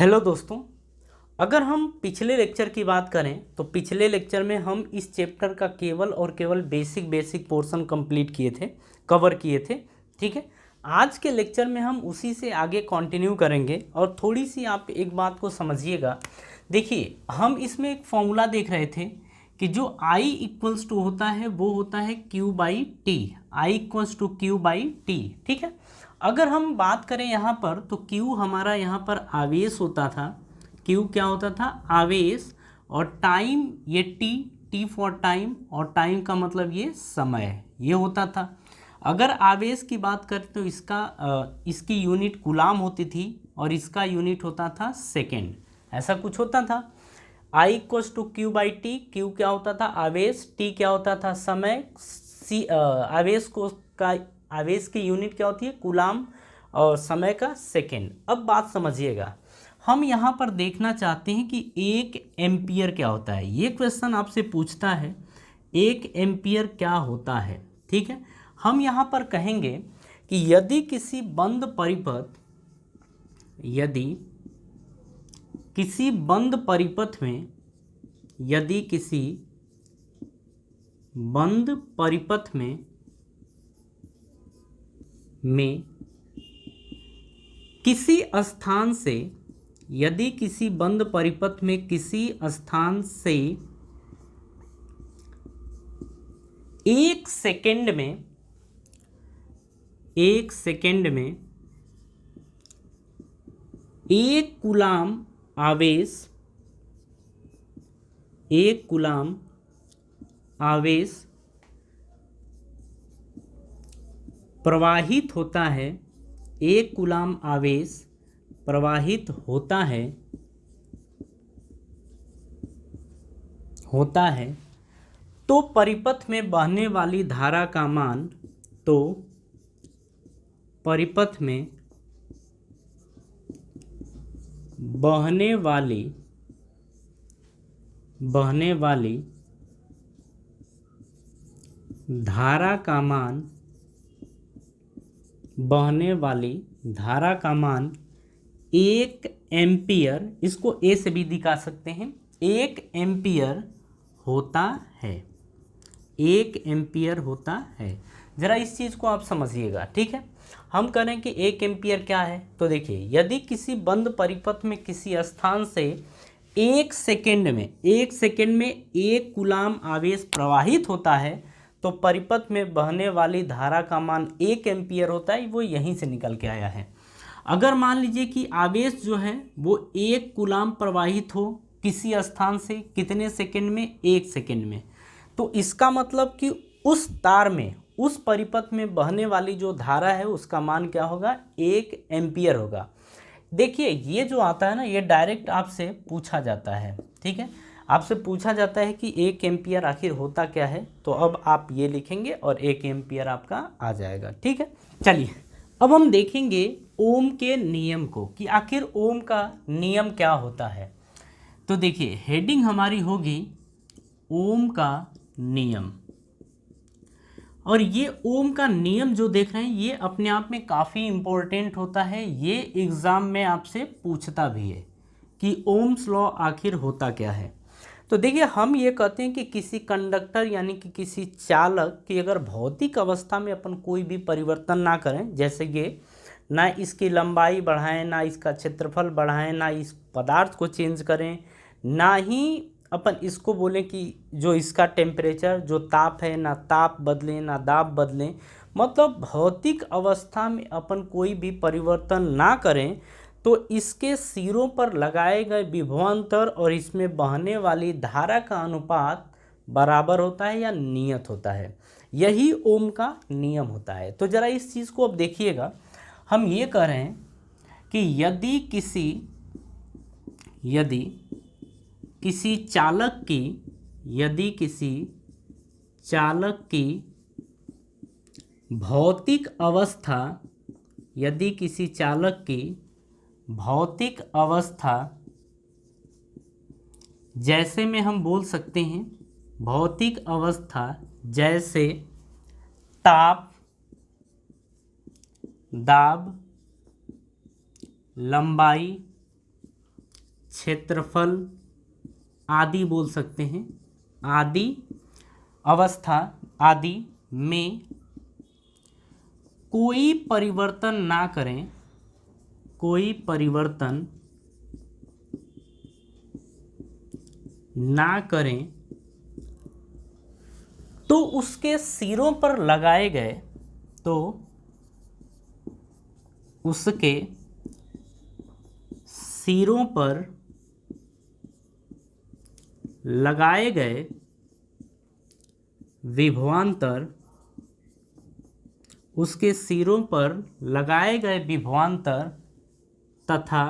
Hello दोस्तों, अगर हम पिछले लेक्चर की बात करें तो पिछले लेक्चर में हम इस चैप्टर का केवल और केवल बेसिक पोर्शन कंप्लीट किए थे, कवर किए थे। ठीक है, आज के लेक्चर में हम उसी से आगे कंटिन्यू करेंगे और थोड़ी सी आप एक बात को समझिएगा। देखिए, हम इसमें एक फॉर्मूला देख रहे थे कि जो I इक्वल्स टू होता है वो होता है Q by t. I equals to Q by t. ठीक है, अगर हम बात करें यहाँ पर तो Q हमारा यहाँ पर आवेश होता था। Q क्या होता था? आवेश। और टाइम ये टी फॉर टाइम, और टाइम का मतलब ये समय ये होता था। अगर आवेश की बात करें तो इसकी यूनिट गुलाम होती थी और इसका यूनिट होता था सेकेंड, ऐसा कुछ होता था। I equals to Q by t. Q क्या होता था? आवेश। टी क्या होता था? समय। आवेश की यूनिट क्या होती है? कूलाम। और समय का सेकेंड। अब बात समझिएगा, हम यहाँ पर देखना चाहते हैं कि एक एम्पियर क्या होता है। ये क्वेश्चन आपसे पूछता है एक एम्पियर क्या होता है। ठीक है, हम यहाँ पर कहेंगे कि यदि किसी बंद परिपथ में किसी बंद परिपथ में किसी स्थान से एक सेकेंड में एक कूलाम आवेश प्रवाहित होता है, एक कूलाम आवेश प्रवाहित होता है तो परिपथ में बहने वाली धारा का मान धारा का मान 1 एम्पियर, इसको ए से भी दिखा सकते हैं, 1 एम्पियर होता है। 1 एम्पियर होता है। जरा इस चीज को आप समझिएगा। ठीक है, हम करें कि 1 एम्पियर क्या है। तो देखिए, यदि किसी बंद परिपथ में किसी स्थान से एक सेकेंड में एक कूलाम आवेश प्रवाहित होता है तो परिपथ में बहने वाली धारा का मान 1 एम्पियर होता है। वो यहीं से निकल के आया है। अगर मान लीजिए कि आवेश जो है वो 1 कूलाम प्रवाहित हो किसी स्थान से कितने सेकेंड में? 1 सेकेंड में, तो इसका मतलब कि उस तार में, उस परिपथ में बहने वाली जो धारा है उसका मान क्या होगा? 1 एम्पियर होगा। देखिए, ये जो आता है ना, ये डायरेक्ट आपसे पूछा जाता है। ठीक है, आपसे पूछा जाता है कि 1 एम्पियर आखिर होता क्या है। तो अब आप ये लिखेंगे और 1 एम्पियर आपका आ जाएगा। ठीक है, चलिए अब हम देखेंगे ओम के नियम को कि आखिर ओम का नियम क्या होता है। तो देखिए, हेडिंग हमारी होगी ओम का नियम। और ये ओम का नियम जो देख रहे हैं ये अपने आप में काफ़ी इम्पोर्टेंट होता है। ये एग्ज़ाम में आपसे पूछता भी है कि ओम्स लॉ आखिर होता क्या है। तो देखिए, हम ये कहते हैं कि किसी कंडक्टर यानी कि किसी चालक की अगर भौतिक अवस्था में अपन कोई भी परिवर्तन ना करें, जैसे ये ना इसकी लंबाई बढ़ाएं, ना इसका क्षेत्रफल बढ़ाएं, ना इस पदार्थ को चेंज करें, ना ही अपन इसको बोलें कि जो इसका टेम्परेचर, जो ताप है, ना ताप बदलें ना दाब बदलें, मतलब भौतिक अवस्था में अपन कोई भी परिवर्तन ना करें, तो इसके सिरों पर लगाए गए विभवांतर और इसमें बहने वाली धारा का अनुपात बराबर होता है या नियत होता है। यही ओम का नियम होता है। तो ज़रा इस चीज़ को अब देखिएगा, हम ये कह रहे हैं कि यदि किसी चालक की भौतिक अवस्था जैसे में हम बोल सकते हैं, भौतिक अवस्था जैसे ताप, दाब, लंबाई क्षेत्रफल आदि बोल सकते हैं, आदि अवस्था आदि में कोई परिवर्तन ना करें, कोई परिवर्तन ना करें तो उसके सिरों पर लगाए गए, तो उसके सिरों पर लगाए गए विभवांतर, उसके सिरों पर लगाए गए विभवांतर तथा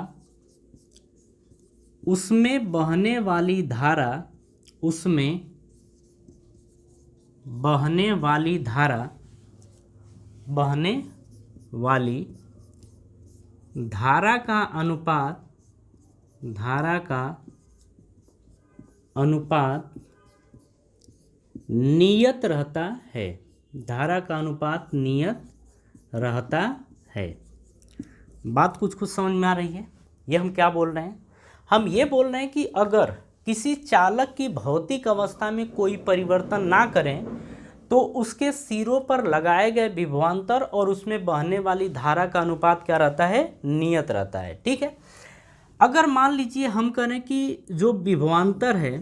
उसमें बहने वाली धारा, उसमें बहने वाली धारा, बहने वाली धारा का अनुपात, धारा का अनुपात नियत रहता है, धारा का अनुपात नियत रहता है। बात कुछ कुछ समझ में आ रही है? ये हम क्या बोल रहे हैं? हम ये बोल रहे हैं कि अगर किसी चालक की भौतिक अवस्था में कोई परिवर्तन ना करें तो उसके सिरों पर लगाए गए विभवांतर और उसमें बहने वाली धारा का अनुपात क्या रहता है? नियत रहता है। ठीक है, अगर मान लीजिए हम करें कि जो विभवांतर है,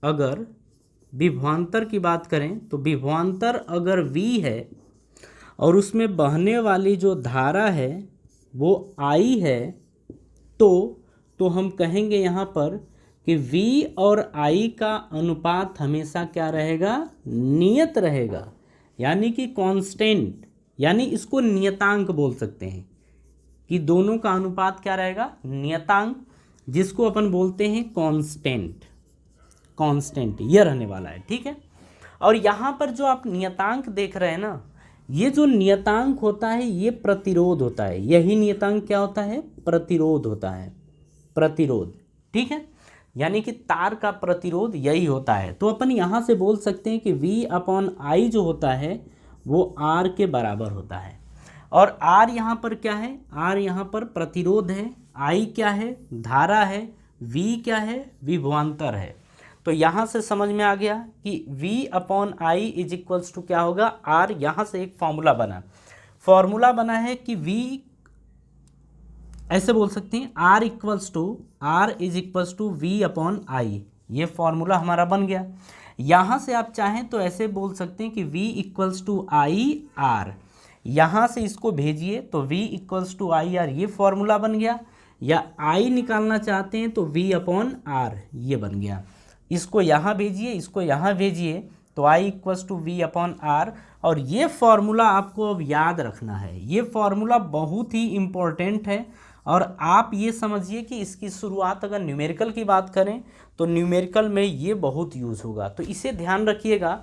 अगर विभवांतर की बात करें तो विभवांतर अगर V है और उसमें बहने वाली जो धारा है वो I है, तो हम कहेंगे यहाँ पर कि V और I का अनुपात हमेशा क्या रहेगा? नियत रहेगा, यानी कि कांस्टेंट, यानी इसको नियतांक बोल सकते हैं कि दोनों का अनुपात क्या रहेगा? नियतांक, जिसको अपन बोलते हैं कांस्टेंट। कांस्टेंट ये रहने वाला है। ठीक है, और यहाँ पर जो आप नियतांक देख रहे हैं ना, ये जो नियतांक होता है ये प्रतिरोध होता है। यही नियतांक क्या होता है? प्रतिरोध होता है, प्रतिरोध। ठीक है, यानी कि तार का प्रतिरोध यही होता है। तो अपन यहाँ से बोल सकते हैं कि V/I जो होता है वो R के बराबर होता है। और R यहाँ पर क्या है? R यहाँ पर प्रतिरोध है, I क्या है? धारा है, V क्या है? विभवांतर है। तो यहाँ से समझ में आ गया कि V/I इज इक्वल्स टू क्या होगा? R। यहाँ से एक फॉर्मूला बना है कि V ऐसे बोल सकते हैं R is equals to V/I। ये फॉर्मूला हमारा बन गया। यहाँ से आप चाहें तो ऐसे बोल सकते हैं कि V इक्वल्स टू I/R। यहाँ से इसको भेजिए तो V इक्वल्स टू I/R, ये फॉर्मूला बन गया। या I निकालना चाहते हैं तो V/R, ये बन गया। इसको यहाँ भेजिए, इसको यहाँ भेजिए तो I इक्वल्स टू V/R। और ये फॉर्मूला आपको अब याद रखना है। ये फॉर्मूला बहुत ही इम्पोर्टेंट है और आप ये समझिए कि इसकी शुरुआत अगर न्यूमेरिकल की बात करें तो न्यूमेरिकल में ये बहुत यूज़ होगा। तो इसे ध्यान रखिएगा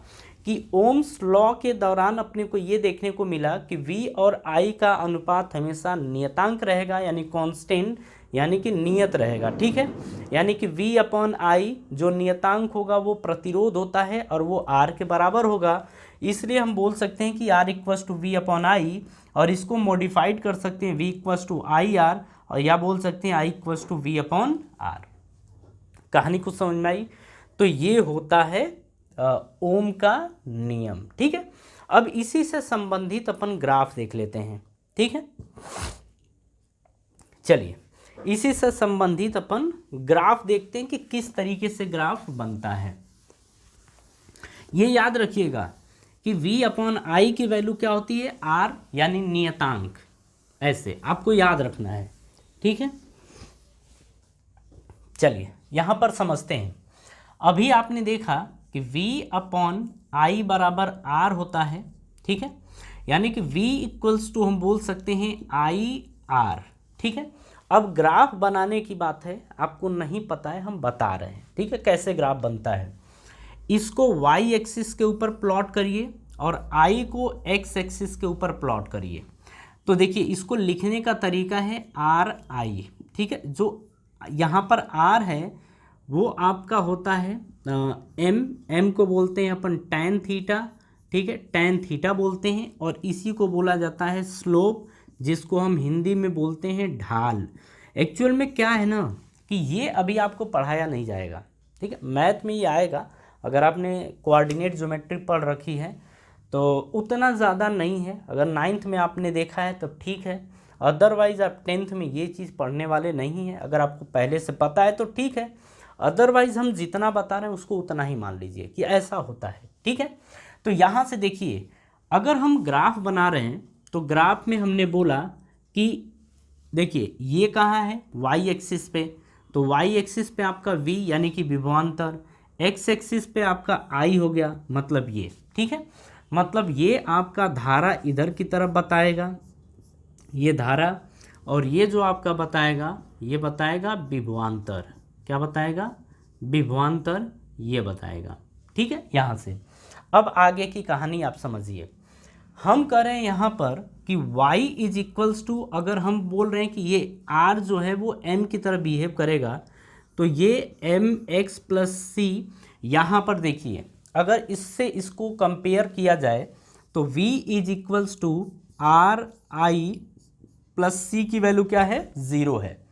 कि ओम्स लॉ के दौरान अपने को ये देखने को मिला कि V और I का अनुपात हमेशा नियतांक रहेगा, यानी कांस्टेंट, यानी कि नियत रहेगा। ठीक है, यानी कि V/I जो नियतांक होगा वो प्रतिरोध होता है और वो R के बराबर होगा। इसलिए हम बोल सकते हैं कि R इक्वल्स टू V/I, और इसको मॉडिफाइड कर सकते हैं V इक्वल्स टू I/R, और या बोल सकते हैं I इक्वल्स टू V/R। कहानी कुछ समझ में आई? तो ये होता है ओम का नियम। ठीक है, अब इसी से संबंधित अपन ग्राफ देख लेते हैं। ठीक है, चलिए इसी से संबंधित अपन ग्राफ देखते हैं कि किस तरीके से ग्राफ बनता है। ये याद रखिएगा कि V/I की वैल्यू क्या होती है? R, यानी नियतांक। ऐसे आपको याद रखना है। ठीक है, चलिए यहाँ पर समझते हैं। अभी आपने देखा कि V/I बराबर R होता है। ठीक है, यानी कि V इक्वल्स टू हम बोल सकते हैं I/R। ठीक है, अब ग्राफ बनाने की बात है, आपको नहीं पता है, हम बता रहे हैं। ठीक है, कैसे ग्राफ बनता है। इसको Y एक्सिस के ऊपर प्लॉट करिए और I को X एक्सिस के ऊपर प्लॉट करिए। तो देखिए इसको लिखने का तरीका है RI। ठीक है, जो यहाँ पर R है वो आपका होता है M को बोलते हैं अपन tan थीटा। ठीक है, tan थीटा बोलते हैं, और इसी को बोला जाता है स्लोप, जिसको हम हिंदी में बोलते हैं ढाल। एक्चुअल में क्या है ना कि ये अभी आपको पढ़ाया नहीं जाएगा, ठीक है। मैथ में ये आएगा, अगर आपने कोऑर्डिनेट ज्योमेट्री पढ़ रखी है तो उतना ज़्यादा नहीं है, अगर 9th में आपने देखा है तो ठीक है, अदरवाइज़ आप 10th में ये चीज़ पढ़ने वाले नहीं हैं। अगर आपको पहले से पता है तो ठीक है, अदरवाइज़ हम जितना बता रहे हैं उसको उतना ही मान लीजिए कि ऐसा होता है, ठीक है। तो यहाँ से देखिए, अगर हम ग्राफ बना रहे हैं तो ग्राफ में हमने बोला कि देखिए ये कहाँ है, वाई एक्सिस पे, तो वाई एक्सिस पे आपका v यानी कि विभवांतर, एक्स एक्सिस पे आपका i हो गया, मतलब ये, ठीक है। मतलब ये आपका धारा इधर की तरफ बताएगा, ये धारा, और ये जो आपका बताएगा ये बताएगा विभवांतर, क्या बताएगा, विभवांतर ये बताएगा, ठीक है। यहाँ से अब आगे की कहानी आप समझिए, हम करें यहाँ पर कि y इज इक्वल्स टू, अगर हम बोल रहे हैं कि ये r जो है वो m की तरह बिहेव करेगा, तो ये mx प्लस सी, यहाँ पर देखिए अगर इससे इसको कंपेयर किया जाए तो v is equals to r i plus c की वैल्यू क्या है, 0 है,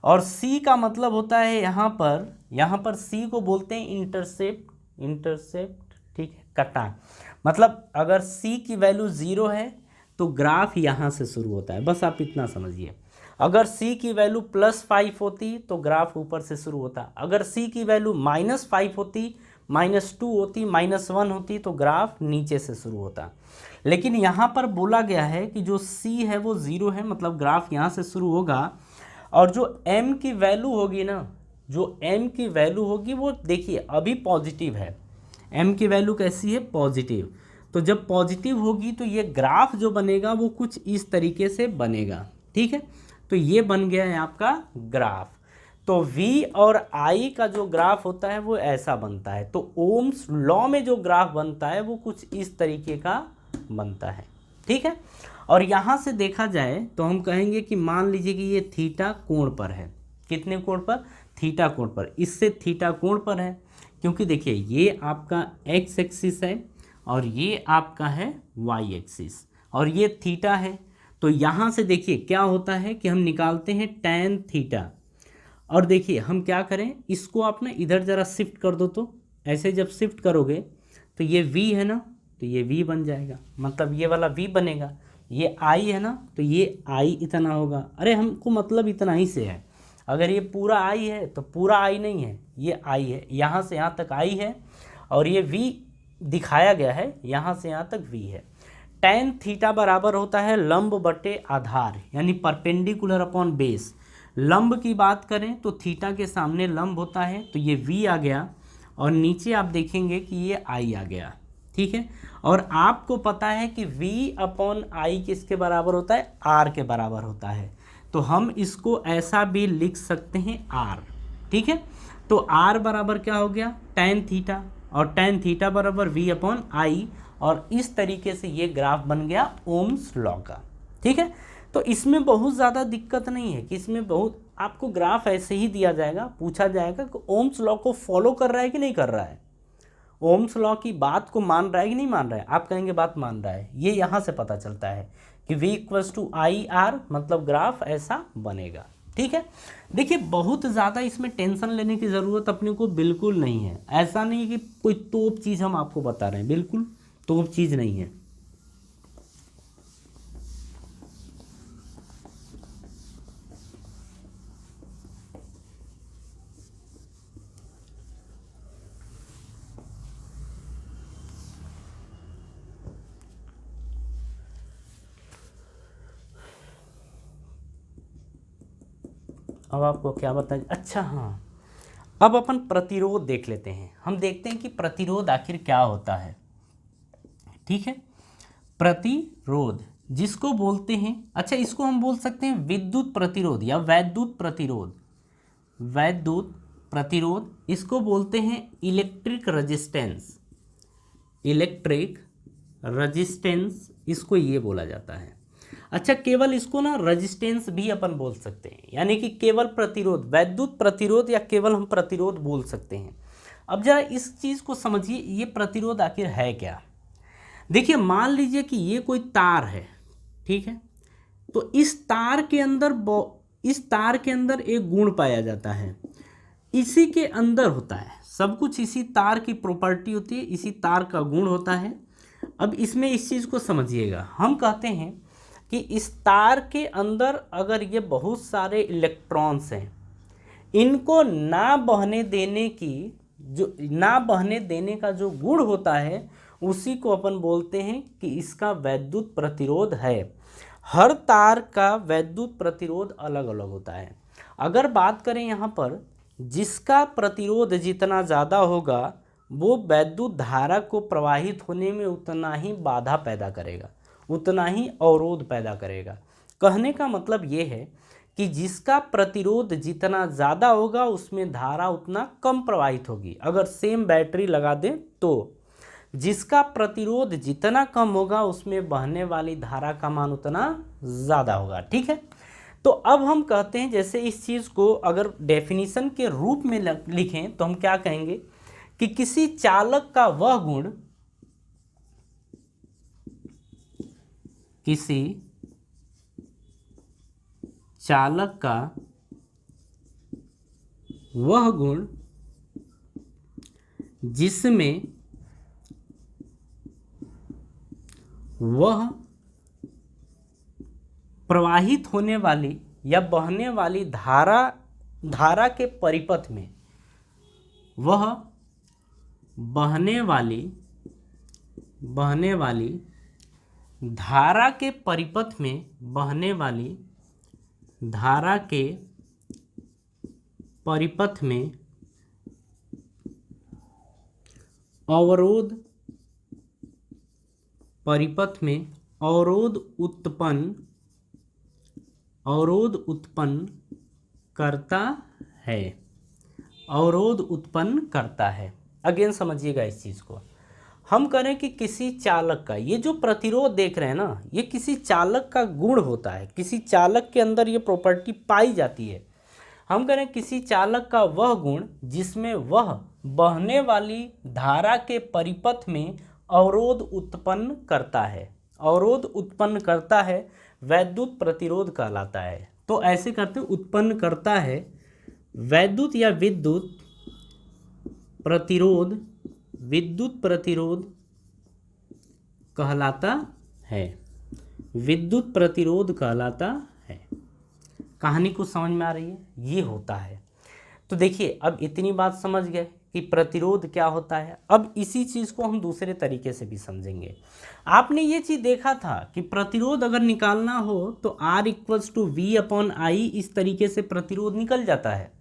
और c का मतलब होता है यहाँ पर c को बोलते हैं इंटरसेप्ट, ठीक है, कटान। मतलब अगर c की वैल्यू 0 है तो ग्राफ यहाँ से शुरू होता है, बस आप इतना समझिए। अगर c की वैल्यू +5 होती तो ग्राफ ऊपर से शुरू होता, अगर c की वैल्यू -5 होती, -2 होती, -1 होती तो ग्राफ नीचे से शुरू होता। लेकिन यहाँ पर बोला गया है कि जो c है वो 0 है, मतलब ग्राफ यहाँ से शुरू होगा, और जो m की वैल्यू होगी ना, जो m की वैल्यू होगी वो देखिए अभी पॉजिटिव है, m की वैल्यू कैसी है, पॉजिटिव। तो जब पॉजिटिव होगी तो ये ग्राफ जो बनेगा वो कुछ इस तरीके से बनेगा, ठीक है। तो ये बन गया है आपका ग्राफ। तो v और i का जो ग्राफ होता है वो ऐसा बनता है। तो ओम्स लॉ में जो ग्राफ बनता है वो कुछ इस तरीके का बनता है, ठीक है। और यहाँ से देखा जाए तो हम कहेंगे कि मान लीजिए कि ये थीटा कोण पर है, कितने कोण पर, थीटा कोण पर, इससे थीटा कोण पर है, क्योंकि देखिए ये आपका x एक्सिस है और ये आपका है y एक्सिस और ये थीटा है। तो यहाँ से देखिए क्या होता है कि हम निकालते हैं tan थीटा, और देखिए हम क्या करें, इसको आप ना इधर ज़रा शिफ्ट कर दो, तो ऐसे जब शिफ्ट करोगे तो ये v है ना, तो ये v बन जाएगा, मतलब ये वाला v बनेगा, ये i है ना तो ये i इतना होगा। अरे हमको मतलब इतना ही से है, अगर ये पूरा i है तो पूरा i नहीं है, ये i है, यहाँ से यहाँ तक i है, और ये v दिखाया गया है, यहाँ से यहाँ तक v है। tan थीटा बराबर होता है लंब बटे आधार, यानी परपेंडिकुलर अपॉन बेस। लंब की बात करें तो थीटा के सामने लंब होता है, तो ये v आ गया, और नीचे आप देखेंगे कि ये i आ गया, ठीक है। और आपको पता है कि v अपॉन i किसके बराबर होता है, r के बराबर होता है, तो हम इसको ऐसा भी लिख सकते हैं r, ठीक है। तो r बराबर क्या हो गया, tan थीटा, और tan थीटा बराबर v अपॉन i, और इस तरीके से ये ग्राफ बन गया ओम्स लॉ का, ठीक है। तो इसमें बहुत ज़्यादा दिक्कत नहीं है कि इसमें बहुत आपको ग्राफ ऐसे ही दिया जाएगा, पूछा जाएगा कि ओम्स लॉ को फॉलो कर रहा है कि नहीं कर रहा है, ओम्स लॉ की बात को मान रहा है कि नहीं मान रहा है। आप कहेंगे बात मान रहा है, ये यहाँ से पता चलता है कि v equals to I R, मतलब ग्राफ ऐसा बनेगा, ठीक है। देखिए बहुत ज़्यादा इसमें टेंशन लेने की ज़रूरत अपने को बिल्कुल नहीं है, ऐसा नहीं है कि कोई तोप चीज़ हम आपको बता रहे हैं, बिल्कुल तोप चीज़ नहीं है। अब आपको क्या बताएं, अच्छा हाँ, अब अपन प्रतिरोध देख लेते हैं। हम देखते हैं कि प्रतिरोध आखिर क्या होता है, ठीक है। प्रतिरोध जिसको बोलते हैं, अच्छा इसको हम बोल सकते हैं विद्युत प्रतिरोध या वैद्युत प्रतिरोध। वैद्युत प्रतिरोध इसको बोलते हैं इलेक्ट्रिक रेजिस्टेंस, इलेक्ट्रिक रेजिस्टेंस इसको ये बोला जाता है। अच्छा केवल इसको ना रेजिस्टेंस भी अपन बोल सकते हैं, यानी कि केवल प्रतिरोध, वैद्युत प्रतिरोध, या केवल हम प्रतिरोध बोल सकते हैं। अब जरा इस चीज़ को समझिए, ये प्रतिरोध आखिर है क्या। देखिए मान लीजिए कि ये कोई तार है, ठीक है, तो इस तार के अंदर इस तार के अंदर एक गुण पाया जाता है, इसी के अंदर होता है सब कुछ, इसी तार की प्रॉपर्टी होती है, इसी तार का गुण होता है। अब इसमें इस चीज़ को समझिएगा, हम कहते हैं कि इस तार के अंदर अगर ये बहुत सारे इलेक्ट्रॉन्स हैं, इनको ना बहने देने का जो गुण होता है उसी को अपन बोलते हैं कि इसका वैद्युत प्रतिरोध है। हर तार का वैद्युत प्रतिरोध अलग अलग होता है। अगर बात करें यहाँ पर, जिसका प्रतिरोध जितना ज़्यादा होगा वो वैद्युत धारा को प्रवाहित होने में उतना ही बाधा पैदा करेगा, उतना ही अवरोध पैदा करेगा। कहने का मतलब ये है कि जिसका प्रतिरोध जितना ज़्यादा होगा उसमें धारा उतना कम प्रवाहित होगी। अगर सेम बैटरी लगा दें तो जिसका प्रतिरोध जितना कम होगा उसमें बहने वाली धारा का मान उतना ज़्यादा होगा। ठीक है, तो अब हम कहते हैं, जैसे इस चीज़ को अगर डेफिनेशन के रूप में लिखें तो हम क्या कहेंगे कि किसी चालक का वह गुण, किसी चालक का वह गुण जिसमें वह प्रवाहित होने वाली या बहने वाली धारा के परिपथ में, वह बहने वाली धारा के परिपथ में, बहने वाली धारा के परिपथ में अवरोध, परिपथ में अवरोध उत्पन्न करता है, अवरोध उत्पन्न करता है। अगेन समझिएगा इस चीज़ को, हम करें कि किसी चालक का, ये जो प्रतिरोध देख रहे हैं ना, ये किसी चालक का गुण होता है, किसी चालक के अंदर ये प्रॉपर्टी पाई जाती है। हम करें किसी चालक का वह गुण जिसमें वह बहने वाली धारा के परिपथ में अवरोध उत्पन्न करता है, अवरोध उत्पन्न करता है, वैद्युत प्रतिरोध कहलाता है। तो ऐसे करते उत्पन्न करता है, वैद्युत या विद्युत प्रतिरोध, विद्युत प्रतिरोध कहलाता है, विद्युत प्रतिरोध कहलाता है। कहानी को समझ में आ रही है? ये होता है। तो देखिए, अब इतनी बात समझ गए कि प्रतिरोध क्या होता है। अब इसी चीज़ को हम दूसरे तरीके से भी समझेंगे। आपने ये चीज़ देखा था कि प्रतिरोध अगर निकालना हो तो R = V/I, इस तरीके से प्रतिरोध निकल जाता है।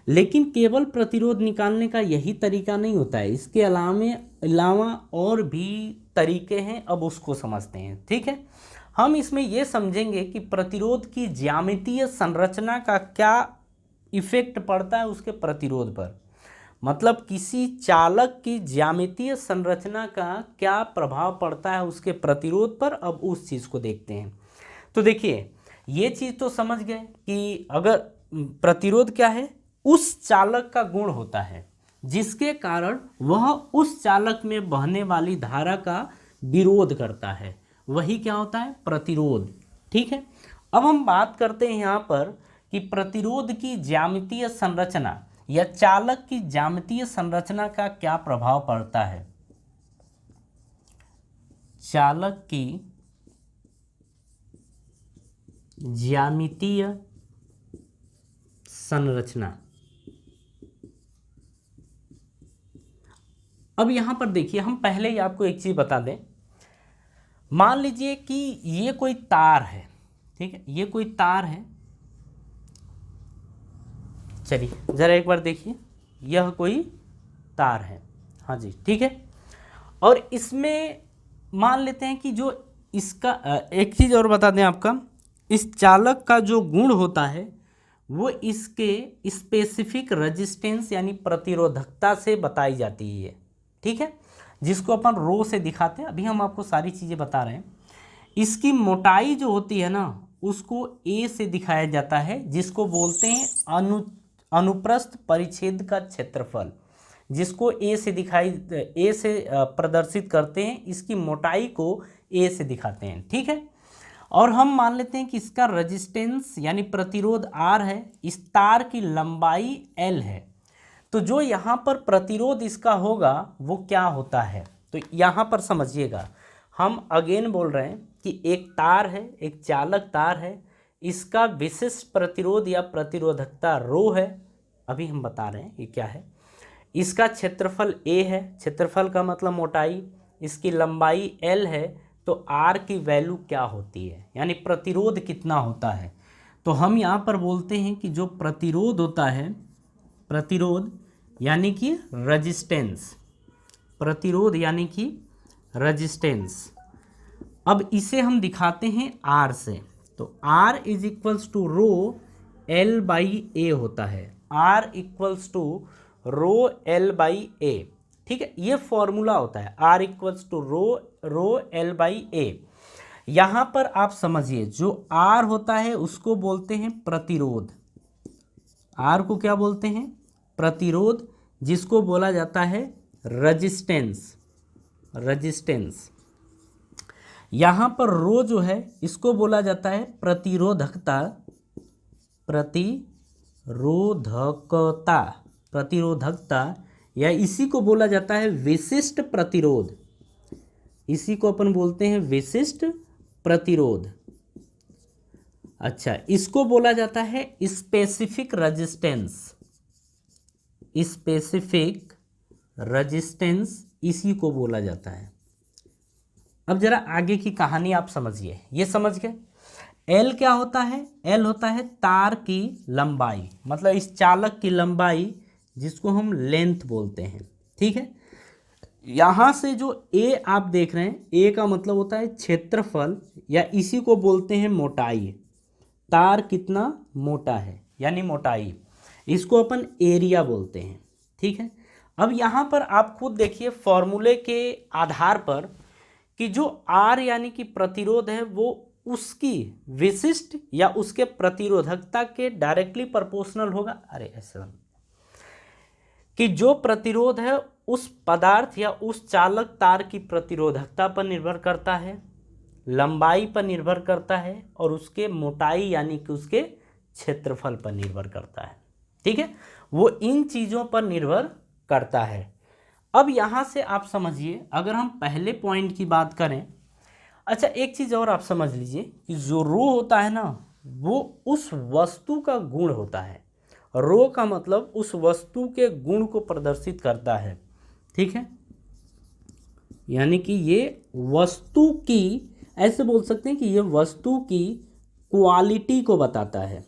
लेकिन केवल प्रतिरोध निकालने का यही तरीका नहीं होता है, इसके अलावा और भी तरीके हैं। अब उसको समझते हैं। ठीक है, हम इसमें ये समझेंगे कि प्रतिरोध की ज्यामितीय संरचना का क्या इफेक्ट पड़ता है उसके प्रतिरोध पर, मतलब किसी चालक की ज्यामितीय संरचना का क्या प्रभाव पड़ता है उसके प्रतिरोध पर। अब उस चीज़ को देखते हैं। तो देखिए, ये चीज़ तो समझ गए कि अगर प्रतिरोध क्या है, उस चालक का गुण होता है जिसके कारण वह उस चालक में बहने वाली धारा का विरोध करता है, वही क्या होता है, प्रतिरोध। ठीक है, अब हम बात करते हैं यहाँ पर कि प्रतिरोध की ज्यामितीय संरचना या चालक की ज्यामितीय संरचना का क्या प्रभाव पड़ता है। चालक की ज्यामितीय संरचना। अब यहां पर देखिए, हम पहले ही आपको एक चीज बता दें। मान लीजिए कि ये कोई तार है, ठीक है, ये कोई तार है। चलिए जरा एक बार देखिए, यह कोई तार है, हाँ जी, ठीक है। और इसमें मान लेते हैं कि जो इसका एक चीज़ और बता दें आपका, इस चालक का जो गुण होता है वो इसके स्पेसिफिक रेजिस्टेंस यानी प्रतिरोधकता से बताई जाती है। ठीक है, जिसको अपन रो से दिखाते हैं। अभी हम आपको सारी चीज़ें बता रहे हैं। इसकी मोटाई जो होती है ना, उसको ए से दिखाया जाता है, जिसको बोलते हैं अनुप्रस्थ परिच्छेद का क्षेत्रफल, जिसको ए से प्रदर्शित करते हैं। इसकी मोटाई को ए से दिखाते हैं। ठीक है, और हम मान लेते हैं कि इसका रेजिस्टेंस यानी प्रतिरोध R है, इस तार की लंबाई L है। तो जो यहाँ पर प्रतिरोध इसका होगा वो क्या होता है, तो यहाँ पर समझिएगा, हम अगेन बोल रहे हैं कि एक तार है, एक चालक तार है, इसका विशिष्ट प्रतिरोध या प्रतिरोधकता रो है, अभी हम बता रहे हैं ये क्या है। इसका क्षेत्रफल A है, क्षेत्रफल का मतलब मोटाई, इसकी लंबाई L है, तो R की वैल्यू क्या होती है, यानी प्रतिरोध कितना होता है। तो हम यहाँ पर बोलते हैं कि जो प्रतिरोध होता है, प्रतिरोध यानी कि रेजिस्टेंस, प्रतिरोध यानी कि रेजिस्टेंस। अब इसे हम दिखाते हैं R से, तो R is equals to rho L by A होता है, R equals to rho L by A, ठीक है, ये फॉर्मूला होता है, R equals to rho L by A. यहाँ पर आप समझिए जो R होता है उसको बोलते हैं प्रतिरोध, R को क्या बोलते हैं, प्रतिरोध, जिसको बोला जाता है रेजिस्टेंस, रेजिस्टेंस। यहाँ पर रो जो है इसको बोला जाता है प्रतिरोधकता, प्रतिरोधकता, प्रतिरोधकता, या इसी को बोला जाता है विशिष्ट प्रतिरोध, इसी को अपन बोलते हैं विशिष्ट प्रतिरोध। अच्छा, इसको बोला जाता है स्पेसिफिक रेजिस्टेंस, स्पेसिफिक रेजिस्टेंस इसी को बोला जाता है। अब जरा आगे की कहानी आप समझिए, ये समझ गए। L क्या होता है, L होता है तार की लंबाई, मतलब इस चालक की लंबाई, जिसको हम लेंथ बोलते हैं, ठीक है। यहाँ से जो A आप देख रहे हैं, A का मतलब होता है क्षेत्रफल, या इसी को बोलते हैं मोटाई, तार कितना मोटा है यानी मोटाई, इसको अपन एरिया बोलते हैं, ठीक है। अब यहाँ पर आप खुद देखिए फॉर्मूले के आधार पर कि जो R यानी कि प्रतिरोध है वो उसकी विशिष्ट या उसके प्रतिरोधकता के डायरेक्टली प्रोपोर्शनल होगा। अरे ऐसा कि जो प्रतिरोध है उस पदार्थ या उस चालक तार की प्रतिरोधकता पर निर्भर करता है, लंबाई पर निर्भर करता है, और उसके मोटाई यानी कि उसके क्षेत्रफल पर निर्भर करता है, ठीक है, वो इन चीज़ों पर निर्भर करता है। अब यहाँ से आप समझिए, अगर हम पहले पॉइंट की बात करें, अच्छा एक चीज़ और आप समझ लीजिए कि जो रो होता है ना, वो उस वस्तु का गुण होता है, रो का मतलब उस वस्तु के गुण को प्रदर्शित करता है, ठीक है, यानी कि ये वस्तु की, ऐसे बोल सकते हैं कि ये वस्तु की क्वालिटी को बताता है।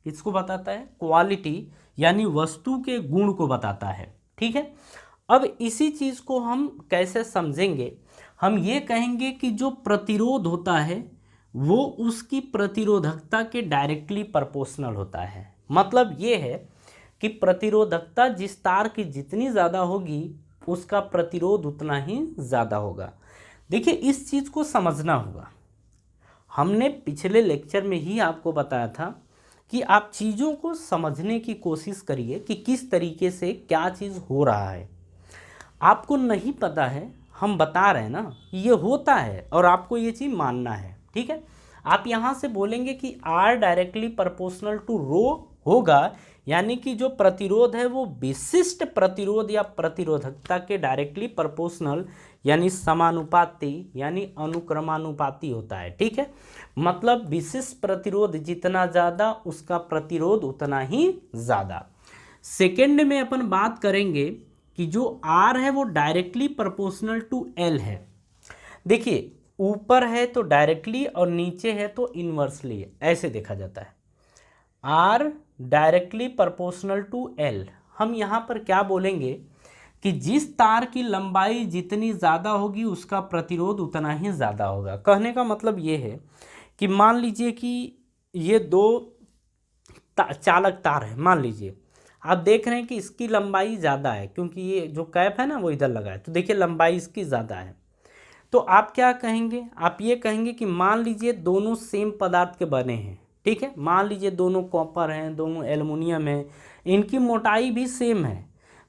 किसको बताता है, क्वालिटी, यानी वस्तु के गुण को बताता है, ठीक है। अब इसी चीज़ को हम कैसे समझेंगे, हम ये कहेंगे कि जो प्रतिरोध होता है वो उसकी प्रतिरोधकता के डायरेक्टली प्रोपोर्शनल होता है। मतलब ये है कि प्रतिरोधकता जिस तार की जितनी ज़्यादा होगी उसका प्रतिरोध उतना ही ज़्यादा होगा। देखिए इस चीज़ को समझना होगा, हमने पिछले लेक्चर में ही आपको बताया था कि आप चीज़ों को समझने की कोशिश करिए कि किस तरीके से क्या चीज़ हो रहा है। आपको नहीं पता है, हम बता रहे हैं ना ये होता है और आपको ये चीज़ मानना है, ठीक है। आप यहाँ से बोलेंगे कि R डायरेक्टली प्रोपोर्शनल टू रो होगा, यानी कि जो प्रतिरोध है वो विशिष्ट प्रतिरोध या प्रतिरोधकता के डायरेक्टली प्रोपोर्शनल यानी समानुपाती यानी अनुक्रमानुपाती होता है, ठीक है। मतलब विशिष्ट प्रतिरोध जितना ज़्यादा उसका प्रतिरोध उतना ही ज़्यादा। सेकेंड में अपन बात करेंगे कि जो R है वो डायरेक्टली प्रोपोर्शनल टू L है। देखिए ऊपर है तो डायरेक्टली और नीचे है तो इन्वर्सली, ऐसे देखा जाता है। R directly proportional to L, हम यहाँ पर क्या बोलेंगे कि जिस तार की लंबाई जितनी ज़्यादा होगी उसका प्रतिरोध उतना ही ज़्यादा होगा। कहने का मतलब ये है कि मान लीजिए कि ये दो चालक तार है, मान लीजिए आप देख रहे हैं कि इसकी लंबाई ज़्यादा है क्योंकि ये जो कैप है ना वो इधर लगा है, तो देखिए लंबाई इसकी ज़्यादा है। तो आप क्या कहेंगे, आप ये कहेंगे कि मान लीजिए दोनों सेम पदार्थ के बने हैं, ठीक है, मान लीजिए दोनों कॉपर हैं, दोनों एल्युमिनियम है, इनकी मोटाई भी सेम है।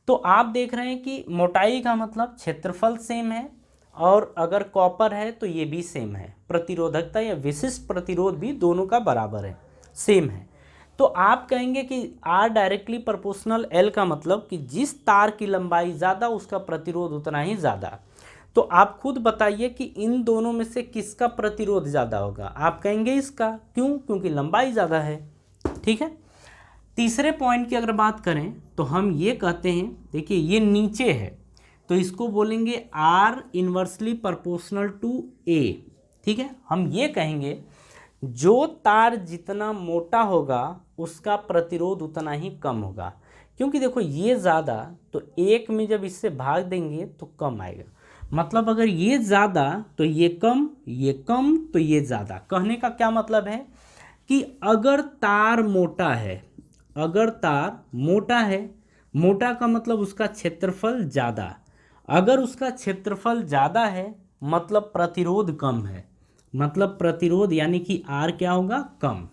तो आप देख रहे हैं कि मोटाई का मतलब क्षेत्रफल सेम है और अगर कॉपर है तो ये भी सेम है, प्रतिरोधकता या विशिष्ट प्रतिरोध भी दोनों का बराबर है, सेम है। तो आप कहेंगे कि R डायरेक्टली प्रोपोर्शनल L का मतलब कि जिस तार की लंबाई ज़्यादा उसका प्रतिरोध उतना ही ज़्यादा। तो आप खुद बताइए कि इन दोनों में से किसका प्रतिरोध ज़्यादा होगा। आप कहेंगे इसका, क्यों? क्योंकि लंबाई ज़्यादा है। ठीक है। तीसरे पॉइंट की अगर बात करें तो हम ये कहते हैं, देखिए ये नीचे है तो इसको बोलेंगे R inversely proportional to A। ठीक है। हम ये कहेंगे जो तार जितना मोटा होगा उसका प्रतिरोध उतना ही कम होगा, क्योंकि देखो ये ज़्यादा तो एक में जब इससे भाग देंगे तो कम आएगा। मतलब अगर ये ज़्यादा तो ये कम तो ये ज़्यादा। कहने का क्या मतलब है कि अगर तार मोटा है, अगर तार मोटा है, मोटा का मतलब उसका क्षेत्रफल ज़्यादा, अगर उसका क्षेत्रफल ज़्यादा है मतलब प्रतिरोध कम है, मतलब प्रतिरोध यानी कि R क्या होगा? कम।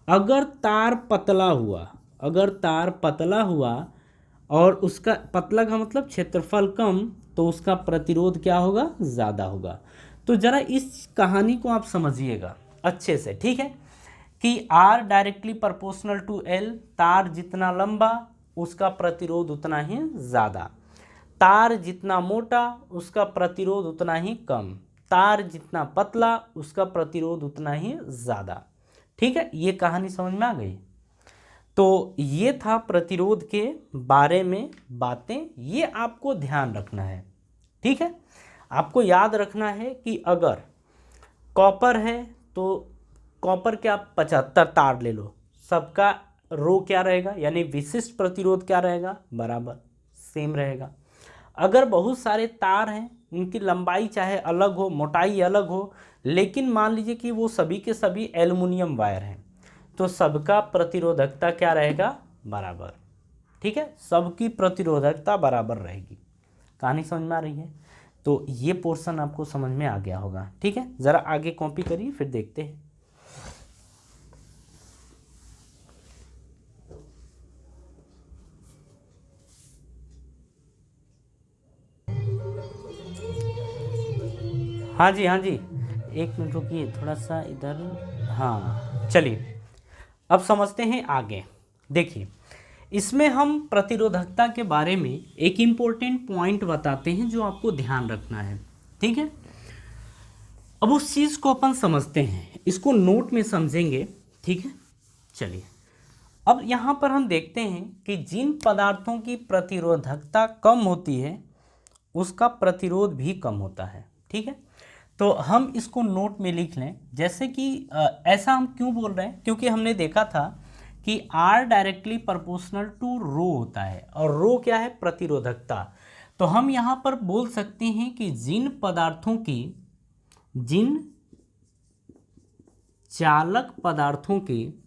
अगर तार पतला हुआ, अगर तार पतला हुआ और उसका पतला का मतलब क्षेत्रफल कम, तो उसका प्रतिरोध क्या होगा? ज़्यादा होगा। तो ज़रा इस कहानी को आप समझिएगा अच्छे से, ठीक है, कि R directly proportional to L, तार जितना लंबा उसका प्रतिरोध उतना ही ज़्यादा, तार जितना मोटा उसका प्रतिरोध उतना ही कम, तार जितना पतला उसका प्रतिरोध उतना ही ज़्यादा। ठीक है, ये कहानी समझ में आ गई। तो ये था प्रतिरोध के बारे में बातें, ये आपको ध्यान रखना है। ठीक है, आपको याद रखना है कि अगर कॉपर है तो कॉपर के आप 75 तार ले लो, सबका रो क्या रहेगा, यानी विशिष्ट प्रतिरोध क्या रहेगा? बराबर, सेम रहेगा। अगर बहुत सारे तार हैं, उनकी लंबाई चाहे अलग हो, मोटाई अलग हो, लेकिन मान लीजिए कि वो सभी के सभी एल्युमिनियम वायर हैं, तो सबका प्रतिरोधकता क्या रहेगा? बराबर। ठीक है, सबकी प्रतिरोधकता बराबर रहेगी। कहानी समझ में आ रही है? तो ये पोर्शन आपको समझ में आ गया होगा। ठीक है, ज़रा आगे कॉपी करिए फिर देखते हैं। हाँ जी, हाँ जी, एक मिनट रुकिए, थोड़ा सा इधर। हाँ चलिए, अब समझते हैं आगे। देखिए, इसमें हम प्रतिरोधकता के बारे में एक इम्पोर्टेंट पॉइंट बताते हैं जो आपको ध्यान रखना है। ठीक है, अब उस चीज़ को अपन समझते हैं, इसको नोट में समझेंगे। ठीक है, चलिए अब यहाँ पर हम देखते हैं कि जिन पदार्थों की प्रतिरोधकता कम होती है उसका प्रतिरोध भी कम होता है। ठीक है, तो हम इसको नोट में लिख लें। जैसे कि ऐसा हम क्यों बोल रहे हैं? क्योंकि हमने देखा था कि R डायरेक्टली प्रोपोर्शनल टू रो होता है, और रो क्या है? प्रतिरोधकता। तो हम यहाँ पर बोल सकते हैं कि जिन पदार्थों की, जिन चालक पदार्थों की,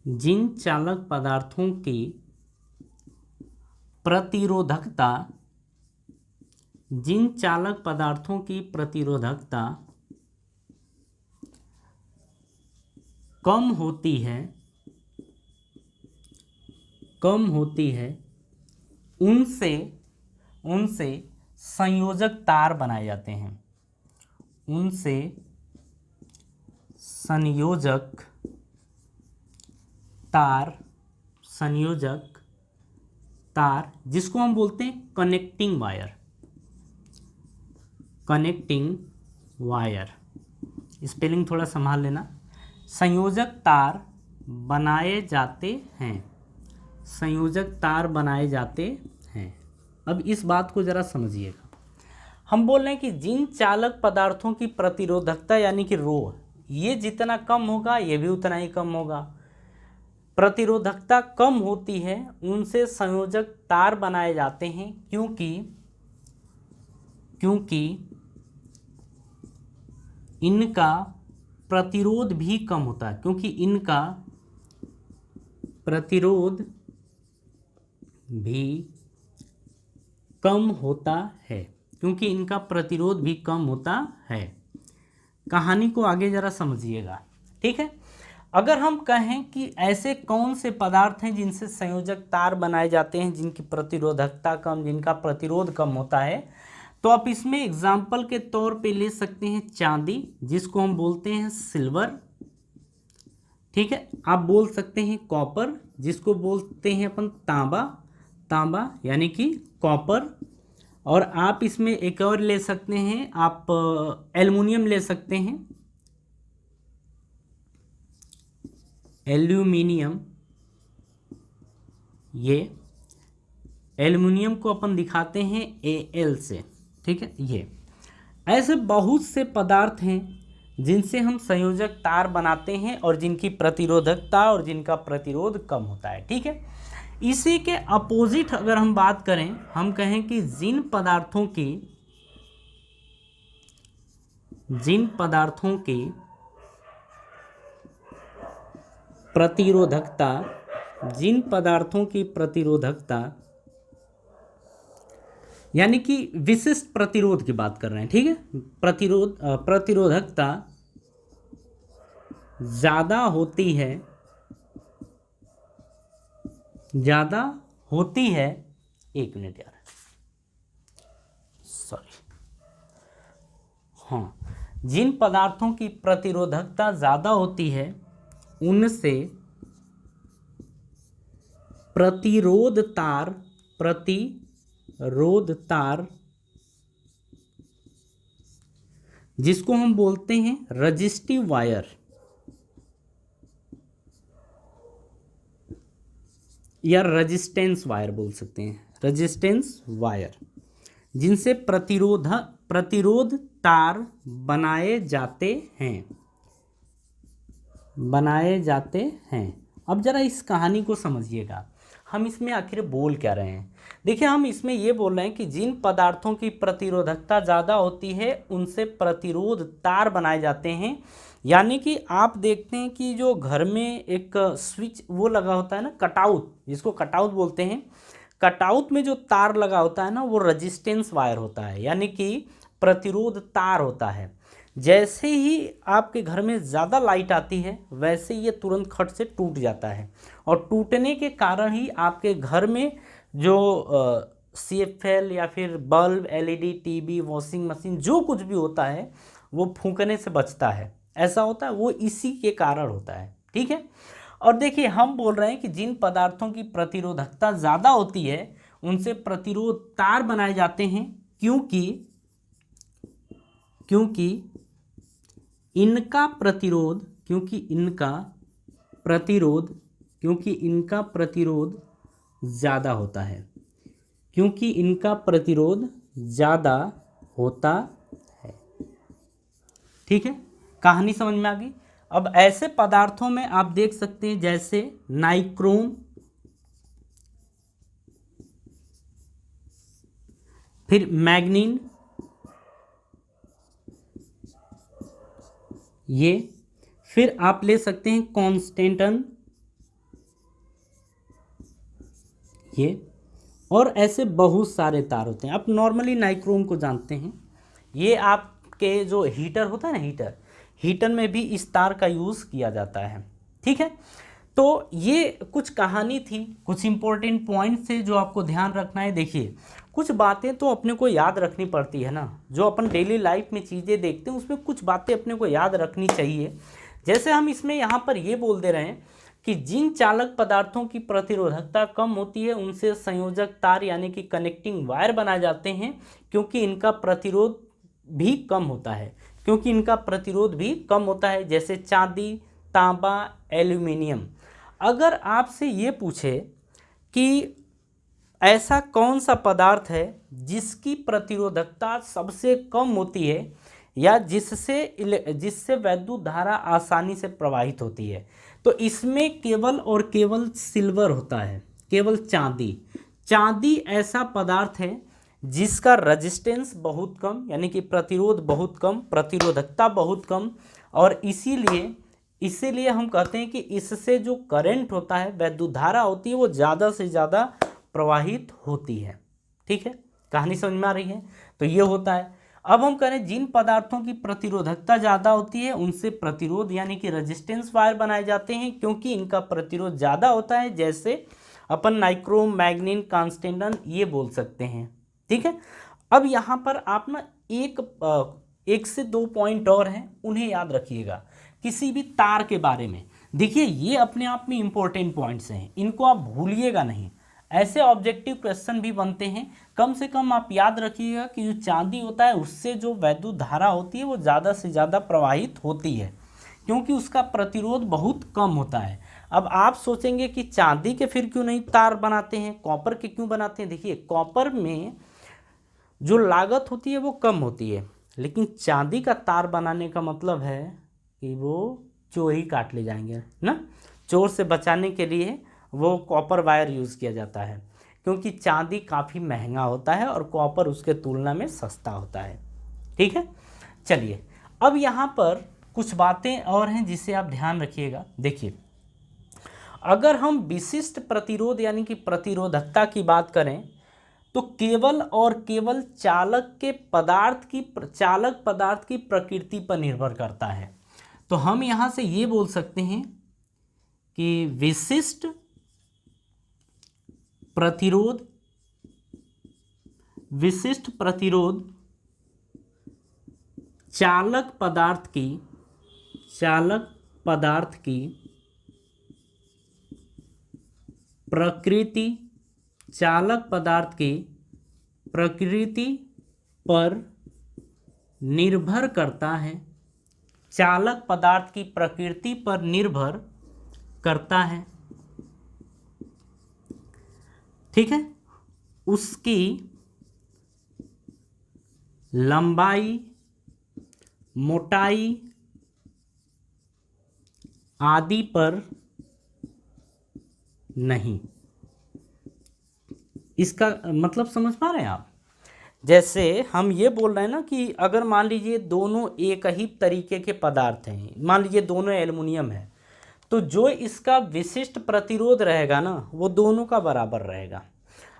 जिन चालक पदार्थों की प्रतिरोधकता, जिन चालक पदार्थों की प्रतिरोधकता कम होती है, कम होती है, उनसे संयोजक तार बनाए जाते हैं, उनसे संयोजक तार, संयोजक तार, जिसको हम बोलते हैं connecting wire, connecting wire, spelling थोड़ा संभाल लेना। संयोजक तार बनाए जाते हैं, संयोजक तार बनाए जाते हैं। अब इस बात को ज़रा समझिएगा। हम बोल रहे हैं कि जिन चालक पदार्थों की प्रतिरोधकता यानी कि रो, ये जितना कम होगा ये भी उतना ही कम होगा। प्रतिरोधकता कम होती है, उनसे संयोजक तार बनाए जाते हैं, क्योंकि इनका प्रतिरोध भी कम होता है, क्योंकि इनका प्रतिरोध भी कम होता है, क्योंकि इनका प्रतिरोध भी कम होता है। कहानी को आगे जरा समझिएगा। ठीक है, अगर हम कहें कि ऐसे कौन से पदार्थ हैं जिनसे संयोजक तार बनाए जाते हैं, जिनकी प्रतिरोधकता कम, जिनका प्रतिरोध कम होता है, तो आप इसमें एग्जाम्पल के तौर पे ले सकते हैं चांदी, जिसको हम बोलते हैं सिल्वर, ठीक है। आप बोल सकते हैं कॉपर, जिसको बोलते हैं अपन तांबा, तांबा यानी कि कॉपर। और आप इसमें एक और ले सकते हैं, आप एल्युमिनियम ले सकते हैं, एल्यूमिनियम। ये एल्युमिनियम को अपन दिखाते हैं Al से, ठीक है। ये ऐसे बहुत से पदार्थ हैं जिनसे हम संयोजक तार बनाते हैं और जिनकी प्रतिरोधकता और जिनका प्रतिरोध कम होता है, ठीक है। इसी के अपोजिट अगर हम बात करें, हम कहें कि जिन पदार्थों की प्रतिरोधकता यानी कि विशिष्ट प्रतिरोध की बात कर रहे हैं, ठीक है। प्रतिरोधकता ज़्यादा होती है, एक मिनट यार, सॉरी, हाँ, जिन पदार्थों की प्रतिरोधकता ज़्यादा होती है उनसे प्रतिरोध तार जिसको हम बोलते हैं रेजिस्टिव वायर या रेजिस्टेंस वायर बोल सकते हैं, रेजिस्टेंस वायर, जिनसे प्रतिरोध तार बनाए जाते हैं। अब जरा इस कहानी को समझिएगा, हम इसमें आखिर बोल क्या रहे हैं। देखिए, हम इसमें ये बोल रहे हैं कि जिन पदार्थों की प्रतिरोधकता ज़्यादा होती है उनसे प्रतिरोध तार बनाए जाते हैं। यानी कि आप देखते हैं कि जो घर में एक स्विच वो लगा होता है ना, कटआउट, जिसको कटआउट बोलते हैं, कटआउट में जो तार लगा होता है ना, वो रेजिस्टेंस वायर होता है, यानी कि प्रतिरोध तार होता है। जैसे ही आपके घर में ज़्यादा लाइट आती है वैसे ये तुरंत खट से टूट जाता है, और टूटने के कारण ही आपके घर में जो CFL या फिर bulb, LED, TV, washing machine, जो कुछ भी होता है वो फूंकने से बचता है। ऐसा होता है, वो इसी के कारण होता है, ठीक है। और देखिए, हम बोल रहे हैं कि जिन पदार्थों की प्रतिरोधकता ज़्यादा होती है उनसे प्रतिरोध तार बनाए जाते हैं, क्योंकि इनका प्रतिरोध ज़्यादा होता है, ठीक है। कहानी समझ में आ गई। अब ऐसे पदार्थों में आप देख सकते हैं जैसे नाइक्रोम, फिर मैग्नीन, ये, फिर आप ले सकते हैं कॉन्स्टेंटन, ये, और ऐसे बहुत सारे तार होते हैं। आप नॉर्मली नाइक्रोम को जानते हैं, ये आपके जो हीटर होता है ना, हीटर में भी इस तार का यूज़ किया जाता है, ठीक है। तो ये कुछ कहानी थी, कुछ इंपॉर्टेंट पॉइंट्स थे जो आपको ध्यान रखना है। देखिए, कुछ बातें तो अपने को याद रखनी पड़ती है ना, जो अपन डेली लाइफ में चीज़ें देखते हैं उसमें कुछ बातें अपने को याद रखनी चाहिए। जैसे हम इसमें यहाँ पर ये बोल दे रहे हैं कि जिन चालक पदार्थों की प्रतिरोधकता कम होती है उनसे संयोजक तार यानी कि कनेक्टिंग वायर बनाए जाते हैं, क्योंकि इनका प्रतिरोध भी कम होता है, जैसे चांदी, तांबा, एल्यूमिनियम। अगर आपसे ये पूछे कि ऐसा कौन सा पदार्थ है जिसकी प्रतिरोधकता सबसे कम होती है या जिससे वैद्युत धारा आसानी से प्रवाहित होती है, तो इसमें केवल और केवल सिल्वर होता है, केवल चांदी ऐसा पदार्थ है जिसका रेजिस्टेंस बहुत कम, यानी कि प्रतिरोध बहुत कम, प्रतिरोधकता बहुत कम, और इसीलिए हम कहते हैं कि इससे जो करंट होता है, वैद्युत धारा होती है, वो ज़्यादा से ज़्यादा प्रवाहित होती है, ठीक है। कहानी समझ में आ रही है। तो ये होता है। अब हम करें जिन पदार्थों की प्रतिरोधकता ज़्यादा होती है उनसे प्रतिरोध यानी कि रेजिस्टेंस वायर बनाए जाते हैं, क्योंकि इनका प्रतिरोध ज़्यादा होता है, जैसे अपन नाइक्रोम, मैग्नीन, कांस्टेंटन ये बोल सकते हैं। ठीक है। अब यहाँ पर आप ना एक से दो पॉइंट और हैं, उन्हें याद रखिएगा किसी भी तार के बारे में। देखिए ये अपने आप में इंपॉर्टेंट पॉइंट्स हैं, इनको आप भूलिएगा नहीं। ऐसे ऑब्जेक्टिव क्वेश्चन भी बनते हैं, कम से कम आप याद रखिएगा कि जो चांदी होता है उससे जो वैद्युत धारा होती है वो ज़्यादा से ज़्यादा प्रवाहित होती है, क्योंकि उसका प्रतिरोध बहुत कम होता है। अब आप सोचेंगे कि चांदी के फिर क्यों नहीं तार बनाते हैं, कॉपर के क्यों बनाते हैं। देखिए कॉपर में जो लागत होती है वो कम होती है, लेकिन चांदी का तार बनाने का मतलब है कि वो चोर ही काट ले जाएंगे ना। चोर से बचाने के लिए वो कॉपर वायर यूज़ किया जाता है, क्योंकि चांदी काफ़ी महंगा होता है और कॉपर उसके तुलना में सस्ता होता है। ठीक है। चलिए अब यहाँ पर कुछ बातें और हैं जिसे आप ध्यान रखिएगा। देखिए अगर हम विशिष्ट प्रतिरोध यानी कि प्रतिरोधकता की बात करें तो केवल और केवल चालक पदार्थ की प्रकृति पर निर्भर करता है। तो हम यहाँ से ये बोल सकते हैं कि विशिष्ट प्रतिरोध चालक पदार्थ की प्रकृति पर निर्भर करता है। चालक पदार्थ की प्रकृति पर निर्भर करता है। ठीक है। उसकी लंबाई, मोटाई आदि पर नहीं। इसका मतलब समझ पा रहे हैं आप। जैसे हम ये बोल रहे हैं ना कि अगर मान लीजिए दोनों एक ही तरीके के पदार्थ हैं, मान लीजिए दोनों एल्युमिनियम है, तो जो इसका विशिष्ट प्रतिरोध रहेगा ना वो दोनों का बराबर रहेगा।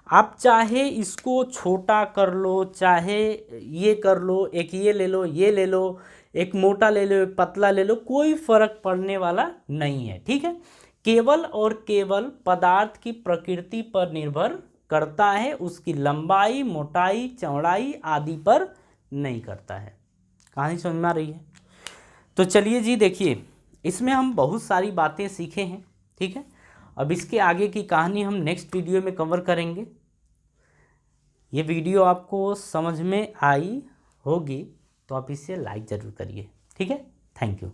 आप चाहे इसको छोटा कर लो, चाहे ये कर लो, एक ये ले लो, ये ले लो, एक मोटा ले लो, एक पतला ले लो, कोई फर्क पड़ने वाला नहीं है। ठीक है। केवल और केवल पदार्थ की प्रकृति पर निर्भर करता है, उसकी लंबाई, मोटाई, चौड़ाई आदि पर नहीं करता है। कहानी समझ में आ रही है। तो चलिए जी देखिए इसमें हम बहुत सारी बातें सीखे हैं। ठीक है। अब इसके आगे की कहानी हम नेक्स्ट वीडियो में कवर करेंगे। ये वीडियो आपको समझ में आई होगी तो आप इसे लाइक ज़रूर करिए। ठीक है। Thank you.